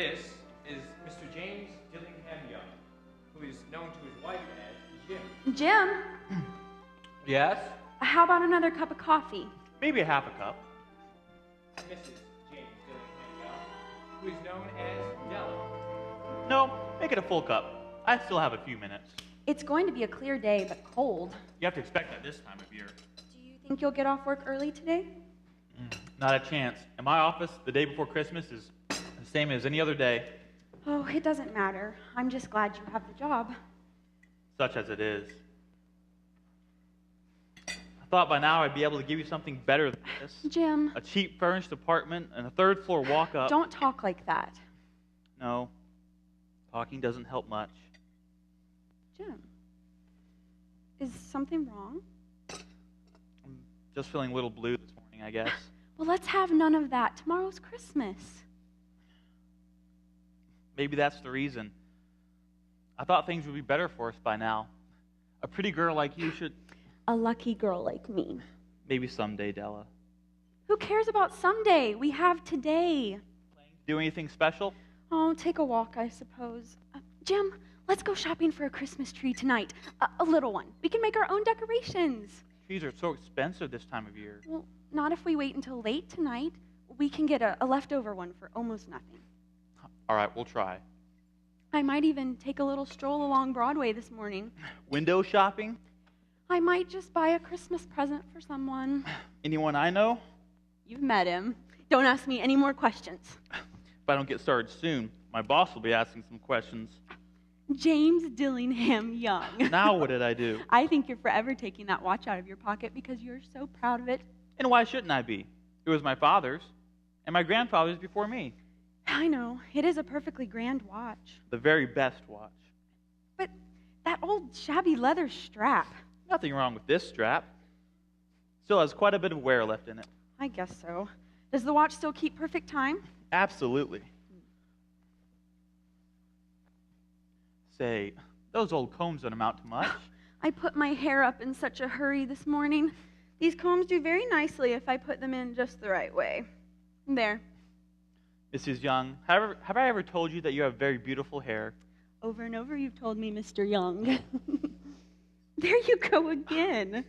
This is Mr. James Dillingham Young, who is known to his wife as Jim. Jim, Yes? how about another cup of coffee? Maybe a half a cup. Mrs. James Dillingham Young, who is known as Della. No, make it a full cup. I still have a few minutes. It's going to be a clear day, but cold. You have to expect that this time of year. Do you think you'll get off work early today? Not a chance. In my office, the day before Christmas is the same as any other day, Oh, it doesn't matter. I'm just glad you have the job. such as it is. I thought by now I'd be able to give you something better than this. Jim, A cheap furnished apartment and a third floor walk-up. don't talk like that. No, talking doesn't help much. Jim, is something wrong? I'm just feeling a little blue this morning, I guess. Well, let's have none of that. Tomorrow's Christmas. Maybe that's the reason. I thought things would be better for us by now. A pretty girl like you should... A lucky girl like me. Maybe someday, Della. Who cares about someday? We have today. Do anything special? Oh, take a walk, I suppose. Jim, let's go shopping for a Christmas tree tonight. A little one. We can make our own decorations. Trees are so expensive this time of year. Well, not if we wait until late tonight. We can get a leftover one for almost nothing. All right, we'll try. I might even take a little stroll along Broadway this morning. Window shopping? I might just buy a Christmas present for someone. Anyone I know? You've met him. Don't ask me any more questions. If I don't get started soon, my boss will be asking some questions. James Dillingham Young. Now what did I do? I think you're forever taking that watch out of your pocket because you're so proud of it. And why shouldn't I be? It was my father's, and my grandfather's before me. I know. It is a perfectly grand watch. The very best watch. But that old shabby leather strap. Nothing wrong with this strap. Still has quite a bit of wear left in it. I guess so. Does the watch still keep perfect time? Absolutely. Say, those old combs don't amount to much. I put my hair up in such a hurry this morning. These combs do very nicely if I put them in just the right way. There. Mrs. Young, have I ever told you that you have very beautiful hair? Over and over you've told me, Mr. Young. There you go again.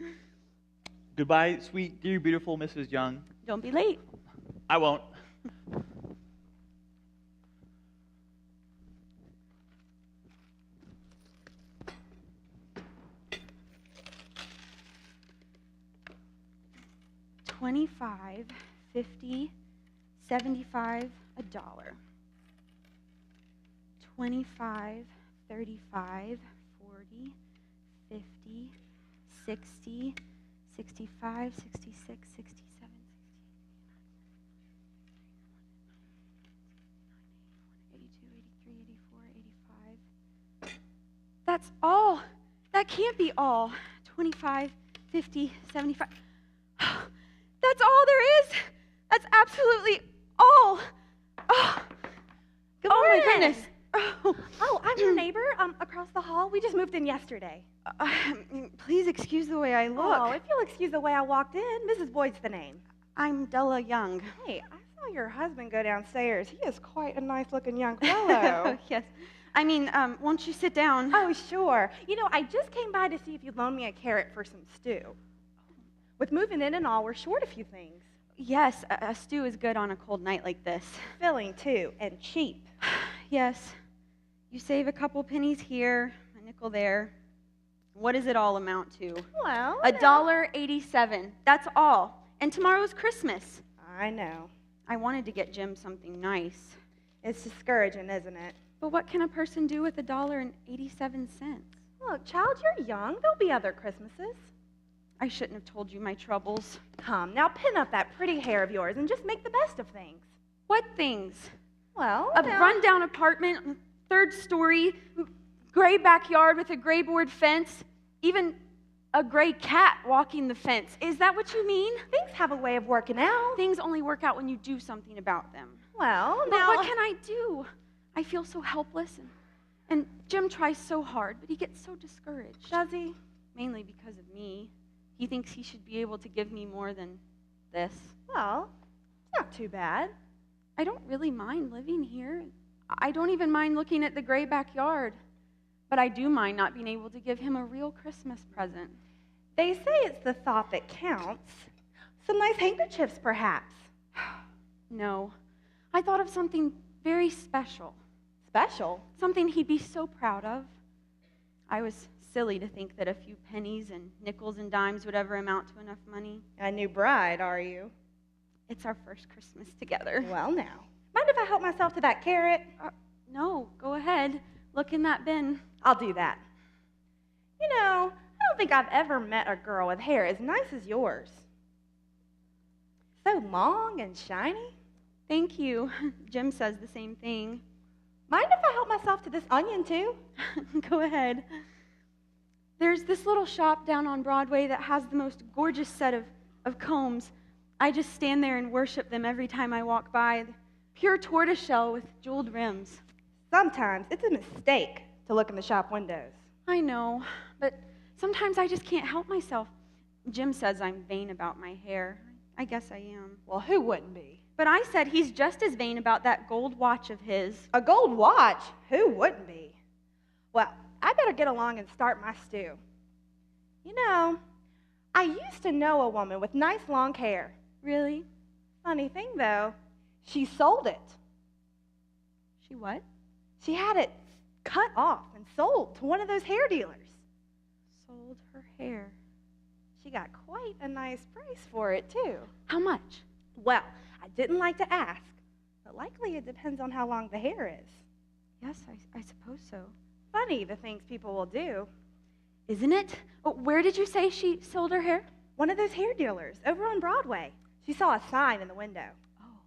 Goodbye, sweet, dear, beautiful Mrs. Young. Don't be late. I won't. $25, $50, $75, $1. 25, 35, 40, 50, 60, 65, 66, 67, 82, 83, 84, 85. That's all. That can't be all. 25, 50, 75. That's all there is. That's absolutely all. Oh, Good oh morning. my goodness. Oh, I'm your neighbor across the hall. We just moved in yesterday. Please excuse the way I look. Oh, if you'll excuse the way I walked in, Mrs. Boyd's the name. I'm Della Young. Hey, I saw your husband go downstairs. He is quite a nice-looking young fellow. Yes. I mean, won't you sit down? Oh, sure. You know, I just came by to see if you'd loan me a carrot for some stew. With moving in and all, we're short a few things. Yes, a stew is good on a cold night like this. Filling, too, and cheap. Yes. You save a couple pennies here, a nickel there. What does it all amount to? Well, $1.87. That's all. And tomorrow's Christmas. I know. I wanted to get Jim something nice. It's discouraging, isn't it? But what can a person do with $1.87? Look, child, you're young. There'll be other Christmases. I shouldn't have told you my troubles. Come, now pin up that pretty hair of yours and just make the best of things. What things? Well, A rundown apartment, third story, gray backyard with a gray board fence, even a gray cat walking the fence. Is that what you mean? things have a way of working out. Things only work out when you do something about them. Well, But now, what can I do? I feel so helpless, and Jim tries so hard, but he gets so discouraged. does he? Mainly because of me. He thinks he should be able to give me more than this. Well, it's not too bad. I don't really mind living here. I don't even mind looking at the gray backyard, but I do mind not being able to give him a real Christmas present. They say it's the thought that counts. Some nice handkerchiefs, perhaps. No, I thought of something very special. Special? Something he'd be so proud of. I was silly to think that a few pennies and nickels and dimes would ever amount to enough money. A new bride, are you? It's our first Christmas together. Well, now. Mind if I help myself to that carrot? No, go ahead. Look in that bin. I'll do that. You know, I don't think I've ever met a girl with hair as nice as yours. So long and shiny. Thank you. Jim says the same thing. Mind if I help myself to this onion, too? Go ahead. There's this little shop down on Broadway that has the most gorgeous set of combs. I just stand there and worship them every time I walk by. Pure tortoiseshell with jeweled rims. Sometimes it's a mistake to look in the shop windows. I know, but sometimes I just can't help myself. Jim says I'm vain about my hair. I guess I am. Well, who wouldn't be? But I said he's just as vain about that gold watch of his. A gold watch? Who wouldn't be? Well, I better get along and start my stew. You know, I used to know a woman with nice long hair. Really? Funny thing, though, she sold it. She what? She had it cut off and sold to one of those hair dealers. Sold her hair. She got quite a nice price for it, too. How much? Well, I didn't like to ask, but likely it depends on how long the hair is. Yes, I suppose so. Funny the things people will do. Isn't it? Oh, where did you say she sold her hair? One of those hair dealers over on Broadway. She saw a sign in the window. Oh.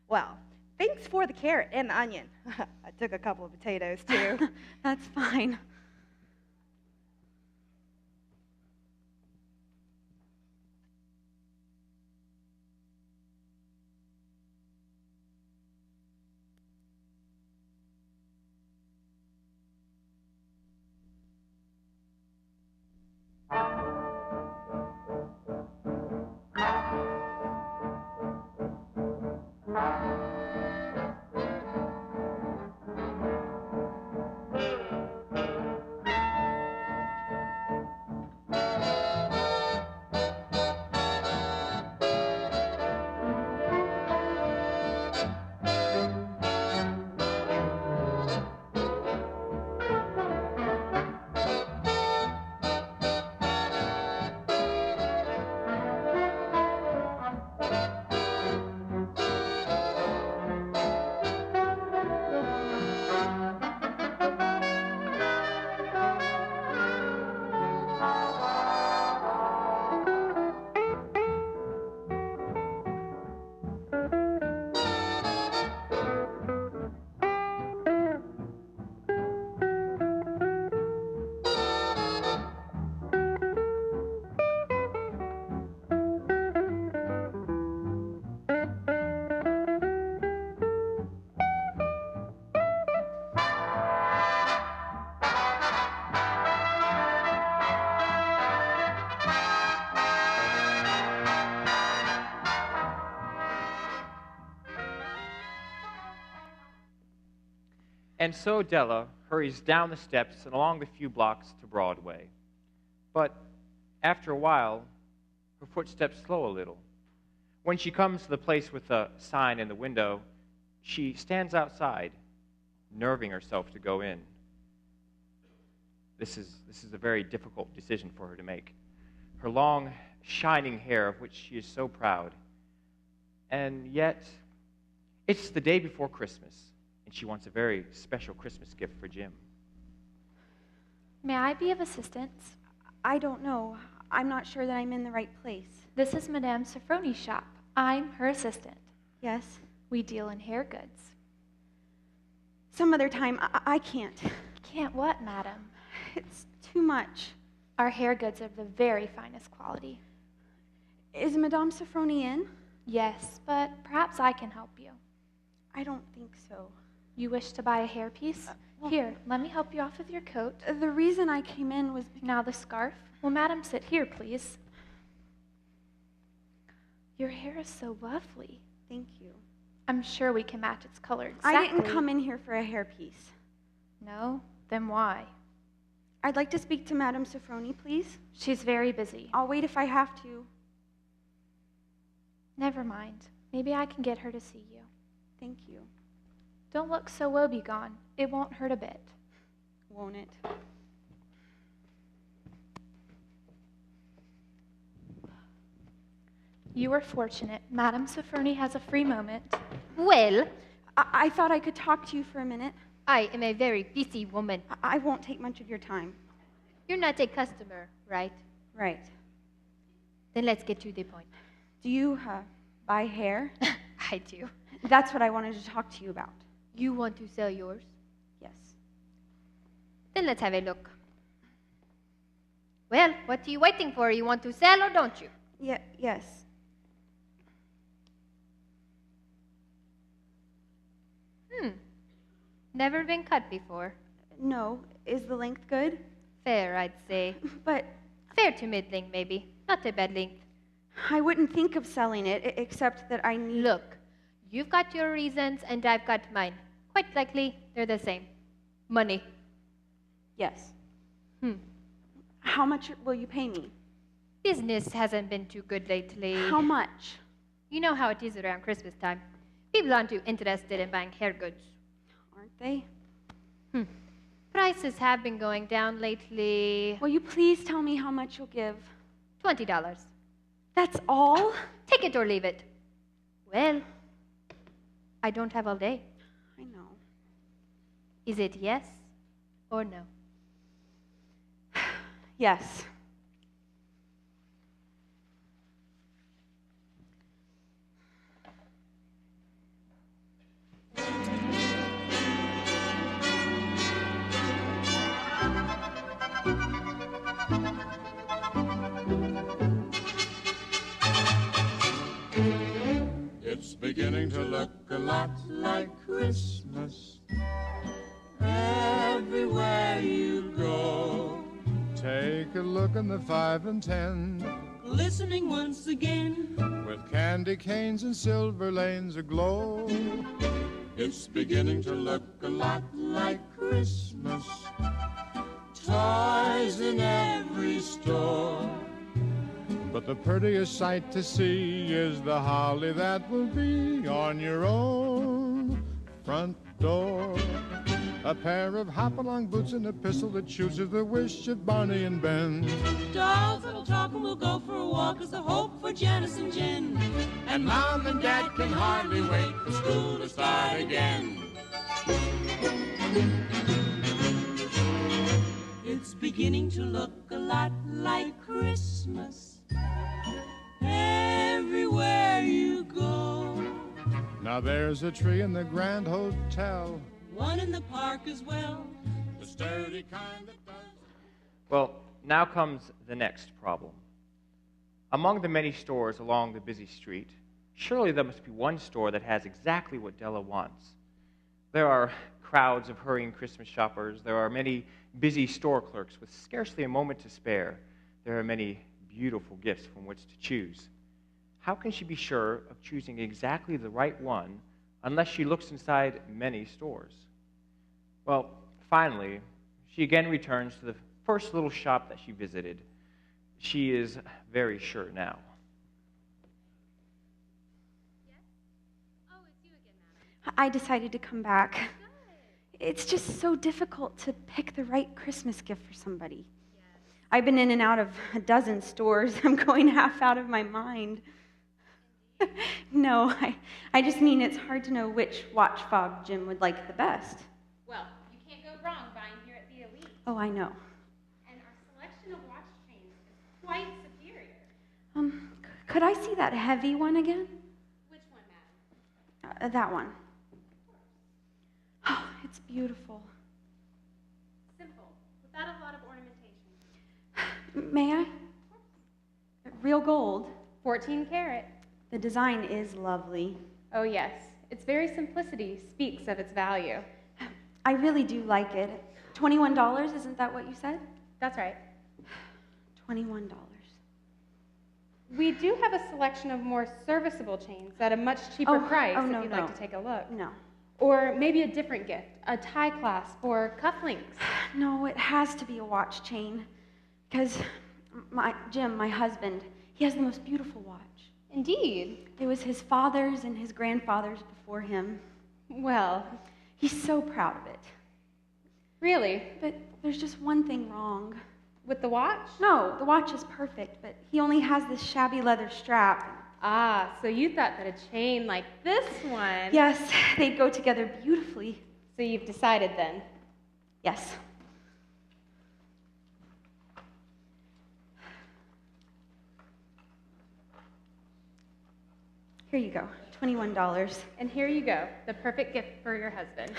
Well, thanks for the carrot and the onion. I took a couple of potatoes, too. That's fine. And so Della hurries down the steps and along the few blocks to Broadway. But after a while, her footsteps slow a little. When she comes to the place with the sign in the window, she stands outside, nerving herself to go in. This is a very difficult decision for her to make. Her long, shining hair, of which she is so proud. And yet, it's the day before Christmas, and she wants a very special Christmas gift for Jim. May I be of assistance? I don't know. I'm not sure that I'm in the right place. This is Madame Sofroni's shop. I'm her assistant. Yes? We deal in hair goods. Some other time, I can't. Can't what, madam? It's too much. Our hair goods are of the very finest quality. Is Madame Sofroni in? Yes, but perhaps I can help you. I don't think so. You wish to buy a hairpiece? Well, Here, let me help you off with your coat. The reason I came in was Now the scarf. Will madam sit here, please? Your hair is so lovely. Thank you. I'm sure we can match its color I exactly. didn't come in here for a hairpiece. No? Then why? I'd like to speak to Madame Sofroni, please. She's very busy. I'll wait if I have to. Never mind. Maybe I can get her to see you. Thank you. Don't look so woebegone. It won't hurt a bit. Won't it? You are fortunate. Madame Sofroni has a free moment. Well, I thought I could talk to you for a minute. I am a very busy woman. I won't take much of your time. You're not a customer, right? Right. Then let's get to the point. Do you buy hair? I do. That's what I wanted to talk to you about. You want to sell yours? Yes. Then let's have a look. Well, what are you waiting for? You want to sell or don't you? Yes. Never been cut before. No. Is the length good? Fair, I'd say. But Fair to middling, maybe. Not a bad length. I wouldn't think of selling it, except that I need... Look, you've got your reasons and I've got mine. Quite likely, they're the same. Money. Yes. How much will you pay me? Business hasn't been too good lately. How much? You know how it is around Christmas time. People aren't too interested in buying hair goods. Aren't they? Prices have been going down lately. Will you please tell me how much you'll give? $20. That's all? Take it or leave it. Well, I don't have all day. I know. Is it yes or no? Yes. It's beginning to look a lot like Christmas everywhere you go. Take a look in the 5 and 10, Listening once again. with candy canes and silver lanes aglow. It's beginning to look a lot like Christmas. Toys in every store. But the prettiest sight to see is the holly that will be on your own front door. A pair of hop-along boots and a pistol that chooses the wish of Barney and Ben. Dolls that'll talk and we'll go for a walk as the hope for Janice and Jen. And Mom and Dad can hardly wait for school to start again. It's beginning to look a lot like Christmas everywhere you go. Now there's a tree in the Grand Hotel, One in the park as well. the sturdy kind that does... Well, now comes the next problem. Among the many stores along the busy street, surely there must be one store that has exactly what Della wants. There are crowds of hurrying Christmas shoppers. There are many busy store clerks with scarcely a moment to spare. There are many beautiful gifts from which to choose. How can she be sure of choosing exactly the right one unless she looks inside many stores? Well, finally, she again returns to the first little shop that she visited. She is very sure now. I decided to come back. It's just so difficult to pick the right Christmas gift for somebody. I've been in and out of a dozen stores. I'm going half out of my mind. No, I just mean it's hard to know which watch fob Jim would like the best. Well, you can't go wrong buying here at the Elite. Oh, I know. And our selection of watch chains is quite superior. Could I see that heavy one again? Which one, madam? That one. Oh, it's beautiful. Simple, without a lot of ornamentation. May I? Real gold. 14 karat. The design is lovely. Oh, yes. Its very simplicity speaks of its value. I really do like it. $21, isn't that what you said? That's right. $21. We do have a selection of more serviceable chains at a much cheaper price if no, you'd no. like to take a look. No. Or maybe a different gift, a tie clasp or cufflinks. No, it has to be a watch chain. Because Jim, my husband, he has the most beautiful watch. Indeed. It was his father's and his grandfather's before him. Well, He's so proud of it. really? But there's just one thing wrong. With the watch? No, the watch is perfect, but he only has this shabby leather strap. Ah, so you thought that a chain like this one... Yes, they'd go together beautifully. So you've decided then. Yes. Here you go, $21. And here you go, the perfect gift for your husband.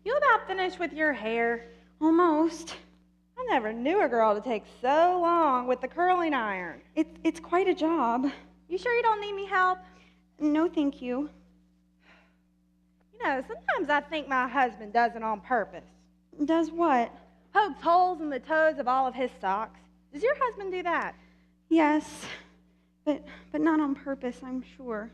You about finished with your hair? Almost. I never knew a girl to take so long with the curling iron. It's quite a job. You sure you don't need me help? No, thank you. You know, sometimes I think my husband does it on purpose. Does what? Pokes holes in the toes of all of his socks. Does your husband do that? Yes, but not on purpose, I'm sure.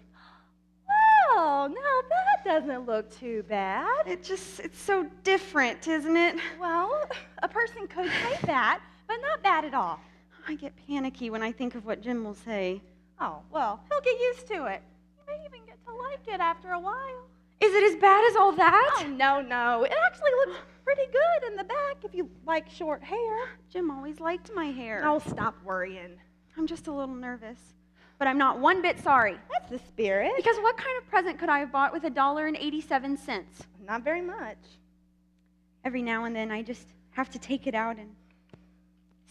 Well, now that doesn't look too bad. It's so different, isn't it? Well, a person could say that, but not bad at all. I get panicky when I think of what Jim will say. Oh, well, he'll get used to it. You may even get to like it after a while. Is it as bad as all that? Oh, no. It actually looks pretty good in the back if you like short hair. Jim always liked my hair. Oh, stop worrying. I'm just a little nervous. But I'm not one bit sorry. That's the spirit. Because what kind of present could I have bought with $1.87? Not very much. Every now and then I just have to take it out and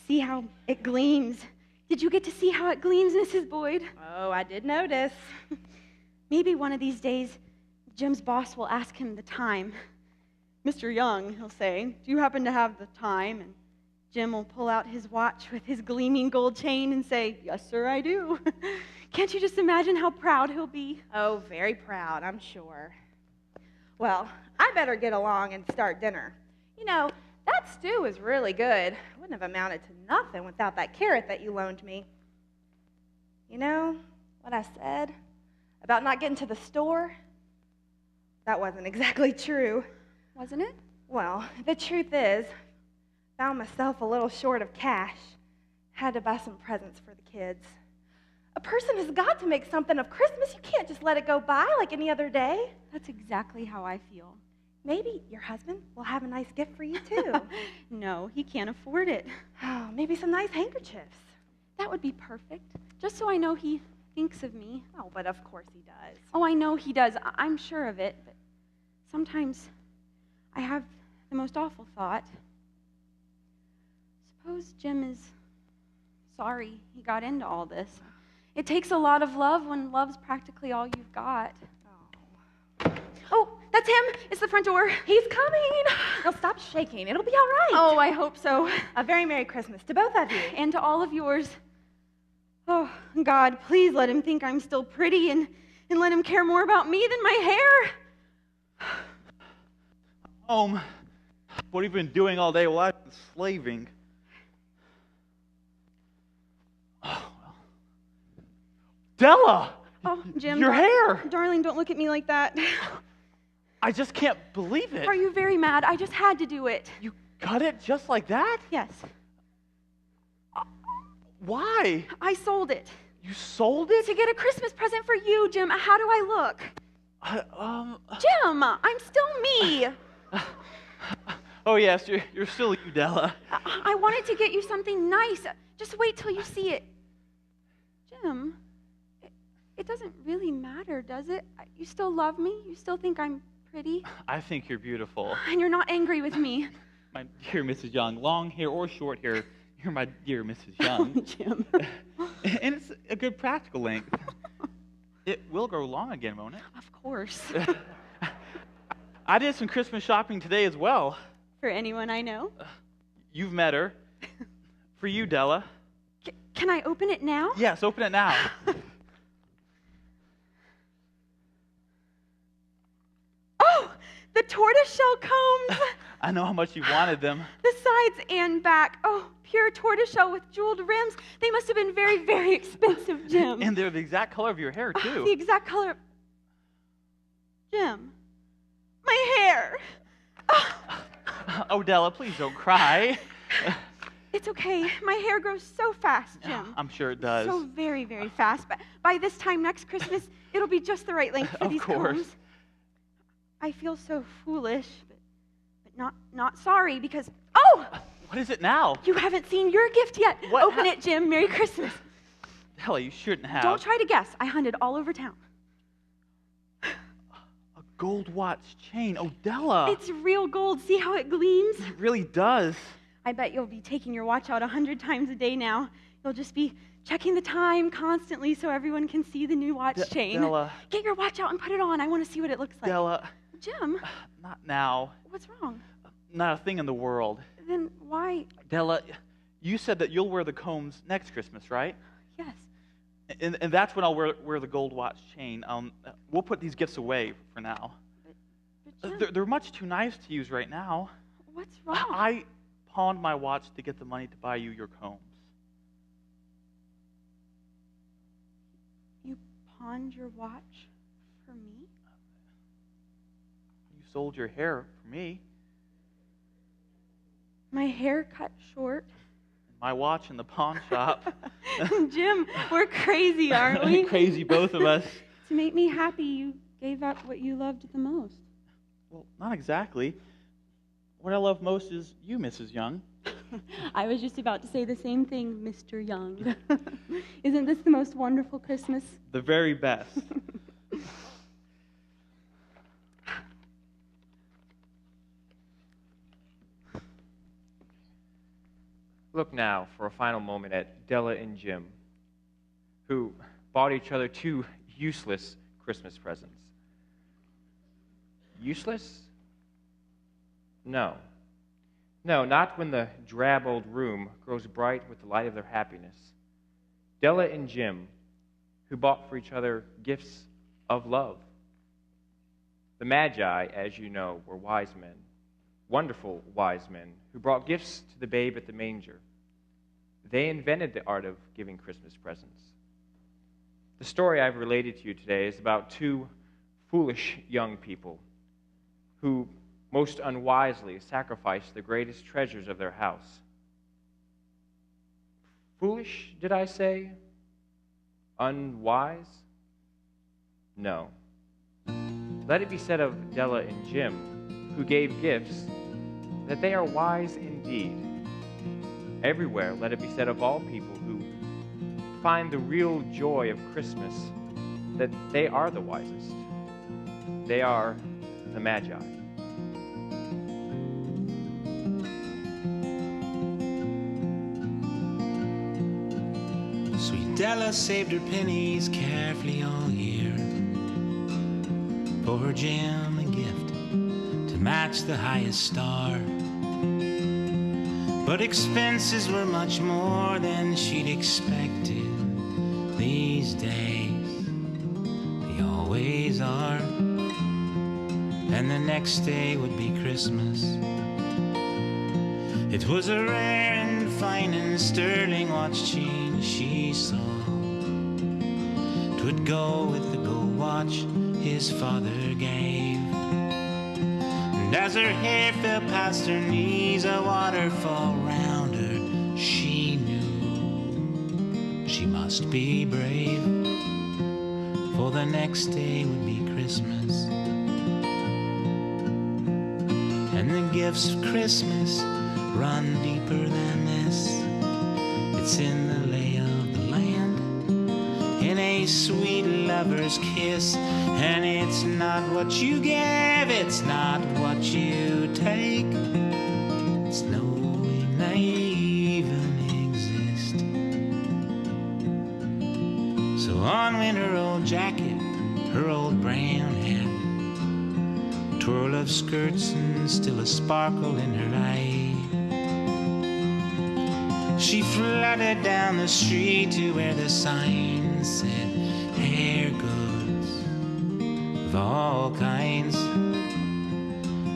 see how it gleams. Did you get to see how it gleams, Mrs. Boyd? Oh, I did notice. Maybe one of these days Jim's boss will ask him the time. Mr. Young, he'll say, do you happen to have the time? And Jim will pull out his watch with his gleaming gold chain and say, yes, sir, I do. Can't you just imagine how proud he'll be? Oh, very proud, I'm sure. Well, I better get along and start dinner. You know, that stew is really good. It wouldn't have amounted to nothing without that carrot that you loaned me. You know what I said about not getting to the store? That wasn't exactly true. Wasn't it? Well, the truth is, found myself a little short of cash. Had to buy some presents for the kids. A person has got to make something of Christmas. You can't just let it go by like any other day. That's exactly how I feel. Maybe your husband will have a nice gift for you, too. No, he can't afford it. Oh, maybe some nice handkerchiefs. That would be perfect, just so I know he thinks of me. Oh, but of course he does. Oh, I know he does. I'm sure of it, but sometimes I have the most awful thought. Suppose Jim is sorry he got into all this. It takes a lot of love when love's practically all you've got. Oh, that's him. It's the front door. He's coming. Now stop shaking. It'll be all right. Oh, I hope so. A very Merry Christmas to both of you. And to all of yours. Oh, God, please let him think I'm still pretty and let him care more about me than my hair. What have you been doing all day while I've been slaving? Oh, well. Della! Oh, Jim. Your hair! Darling, don't look at me like that. I just can't believe it. Are you very mad? I just had to do it. You cut it just like that? Yes. Why? I sold it. You sold it? To get a Christmas present for you, Jim. How do I look? Jim, I'm still me. Oh, yes, you're still you, Della. I wanted to get you something nice. Just wait till you see it. Jim, it doesn't really matter, does it? You still love me? You still think I'm pretty? I think you're beautiful. And you're not angry with me. My dear Mrs. Young, long hair or short hair, you're my dear Mrs. Young. Jim. And it's a good practical length. It will grow long again, won't it? Of course. I did some Christmas shopping today as well. For anyone I know. You've met her. For you, Della. Can I open it now? Yes, open it now. Oh, the tortoiseshell combs. I know how much you wanted them. The sides and back. Oh, pure tortoiseshell with jeweled rims. They must have been very, very expensive, Jim. And they're the exact color of your hair, too. The exact color. Jim, my hair. Oh, Della, please don't cry. It's okay. My hair grows so fast, Jim. I'm sure it does. So very, very fast. But by this time next Christmas, it'll be just the right length for these combs. I feel so foolish, but not sorry because, oh! What is it now? You haven't seen your gift yet. What? Open it, Jim. Merry Christmas. Della, you shouldn't have. Don't try to guess. I hunted all over town. A gold watch chain. Oh, Della. It's real gold. See how it gleams? It really does. I bet you'll be taking your watch out 100 times a day now. You'll just be checking the time constantly so everyone can see the new watch chain. Della. Get your watch out and put it on. I want to see what it looks like. Della. Jim. Not now. What's wrong? Not a thing in the world. Then why? Della, you said that you'll wear the combs next Christmas, right? Yes. And that's when I'll wear the gold watch chain. We'll put these gifts away for now. But Jim, They're much too nice to use right now. what's wrong? I pawned my watch to get the money to buy you your combs. You pawned your watch for me? You sold your hair for me. My hair cut short. My watch in the pawn shop. Jim, we're crazy, aren't we? Crazy, both of us. To make me happy, you gave up what you loved the most. Well, not exactly. What I love most is you, Mrs. Young. I was just about to say the same thing, Mr. Young. Isn't this the most wonderful Christmas? The very best. Look now for a final moment at Della and Jim, who bought each other two useless Christmas presents. Useless? No. No, not when the drab old room grows bright with the light of their happiness. Della and Jim, who bought for each other gifts of love. The Magi, as you know, were wise men, wonderful wise men, who brought gifts to the babe at the manger. They invented the art of giving Christmas presents. The story I've related to you today is about two foolish young people who most unwisely sacrificed the greatest treasures of their house. Foolish, did I say? Unwise? No. Let it be said of Della and Jim, who gave gifts, that they are wise indeed. Everywhere, let it be said of all people who find the real joy of Christmas, that they are the wisest. They are the Magi. Sweet Della saved her pennies carefully all year for her Jim a gift to match the highest star. But expenses were much more than she'd expected these days. They always are. And the next day would be Christmas. It was a rare and fine and sterling watch chain she saw. 'Twould go with the gold watch his father gave. And as her hair fell past her knees, a waterfall round her, she knew she must be brave, for the next day would be Christmas. And the gifts of Christmas run deeper than this. It's in the lay of the land, in a sweet lover's kiss. And it's not what you give, it's not what you take. It's knowing they even exist. So on her old jacket, her old brown hat, twirl of skirts and still a sparkle in her eye, she fluttered down the street to where the sign said hair goods of all kinds,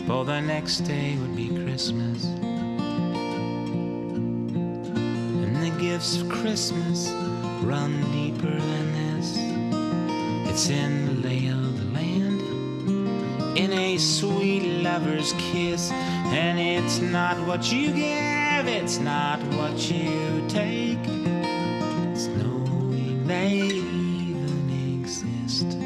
for the next day would be Christmas. And the gifts of Christmas run deeper than this. It's in the lay of the land, in a sweet lover's kiss. And it's not what you give, it's not what you take. It's knowing they even exist.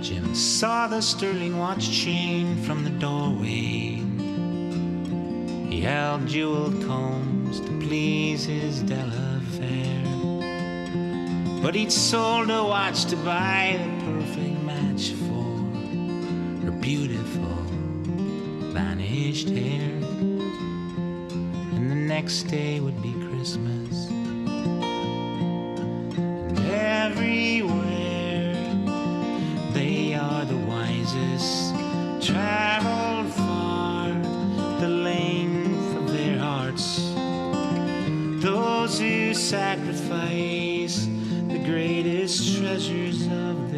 Jim saw the sterling watch chain from the doorway. He held jeweled combs to please his Della fair, but he'd sold a watch to buy the perfect match for her beautiful vanished hair. And the next day would be Christmas, and everywhere they are the wisest, traveled far the length of their hearts, those who sacrifice the greatest treasures of